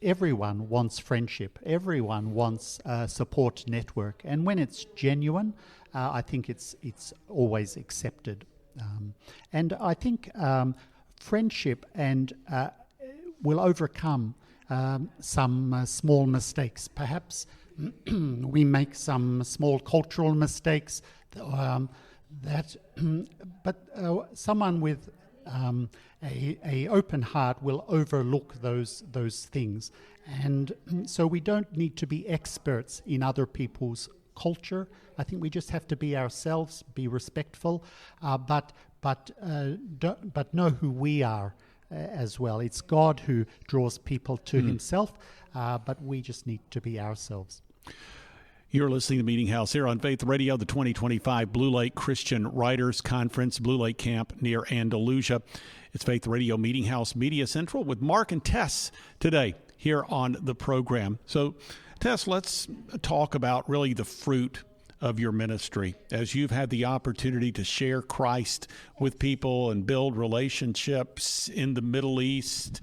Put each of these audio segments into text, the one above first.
everyone wants friendship. Everyone wants a support network. And when it's genuine, I think it's always accepted. And I think friendship and will overcome some small mistakes. Perhaps we make some small cultural mistakes but someone with a open heart will overlook those things. And so we don't need to be experts in other people's culture. I think we just have to be ourselves, be respectful, but know who we are as well. It's God who draws people to himself, but we just need to be ourselves. You're listening to Meeting House here on Faith Radio, the 2025 Blue Lake Christian Writers Conference, Blue Lake Camp near Andalusia. It's Faith Radio Meeting House Media Central with Mark and Tess today here on the program. So, Tess, let's talk about really the fruit of your ministry as you've had the opportunity to share Christ with people and build relationships in the Middle East.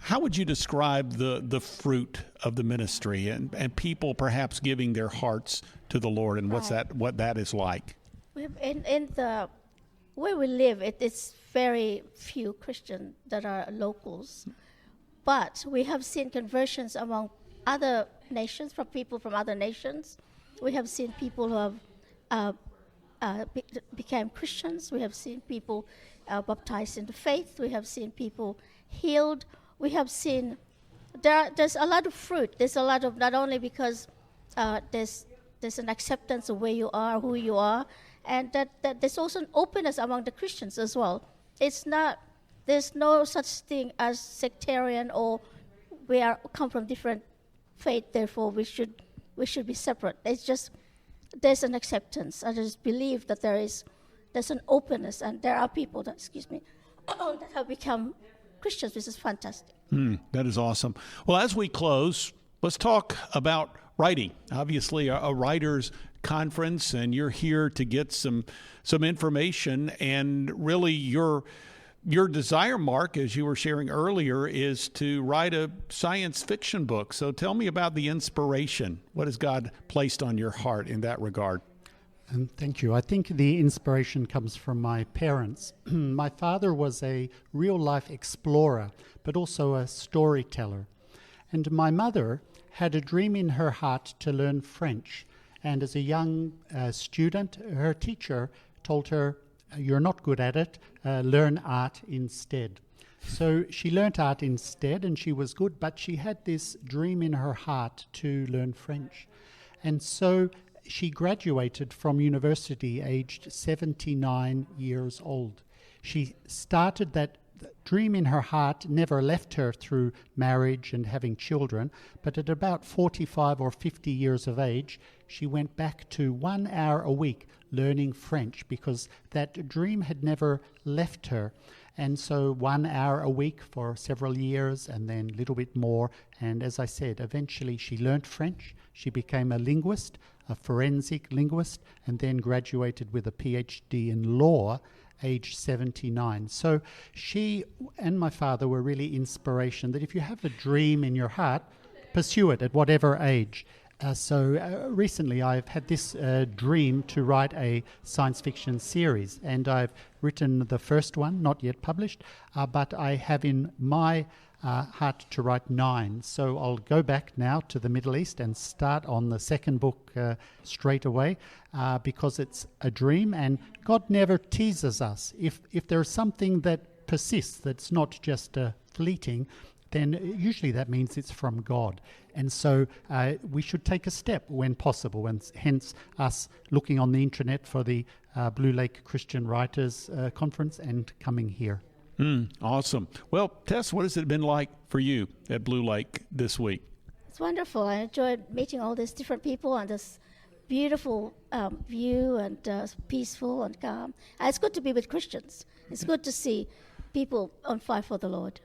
How would you describe the fruit of the ministry and people perhaps giving their hearts to the Lord and what that is like? In the where we live, it's very few Christians that are locals, but we have seen conversions among other nations, from people from other nations. We have seen people who have became Christians. We have seen people baptized in the faith. We have seen people healed. We have seen there's a lot of fruit. There's a lot of, not only because there's an acceptance of where you are, who you are, and that there's also an openness among the Christians as well. There's no such thing as sectarian or come from different faith, therefore we should be separate. It's just there's an acceptance. I just believe that there's an openness, and there are people that that have become Christians, which is fantastic. That is awesome. Well, as we close, let's talk about writing. Obviously, a writers' conference, and you're here to get some information. And really, your desire, Mark, as you were sharing earlier, is to write a science fiction book. So tell me about the inspiration. What has God placed on your heart in that regard? Thank you. I think the inspiration comes from my parents. My father was a real-life explorer, but also a storyteller. And my mother had a dream in her heart to learn French. And as a young student, her teacher told her, "You're not good at it, learn art instead." So she learnt art instead, and she was good, but she had this dream in her heart to learn French. And so she graduated from university aged 79 years old. She started that dream in her heart, never left her through marriage and having children, but at about 45 or 50 years of age, she went back to 1 hour a week learning French because that dream had never left her. And so 1 hour a week for several years, and then a little bit more. And as I said, eventually she learned French. She became a linguist, a forensic linguist, and then graduated with a PhD in law, age 79. So she and my father were really inspiration that if you have a dream in your heart, pursue it at whatever age. Recently I've had this dream to write a science fiction series, and I've written the first one, not yet published, but I have in my heart to write 9. So I'll go back now to the Middle East and start on the second book straight away because it's a dream, and God never teases us. If there's something that persists, that's not just fleeting, then usually that means it's from God. And so we should take a step when possible, and hence us looking on the internet for the Blue Lake Christian Writers Conference and coming here. Awesome. Well, Tess, what has it been like for you at Blue Lake this week? It's wonderful. I enjoyed meeting all these different people and this beautiful view and peaceful and calm. And it's good to be with Christians. It's good to see people on fire for the Lord.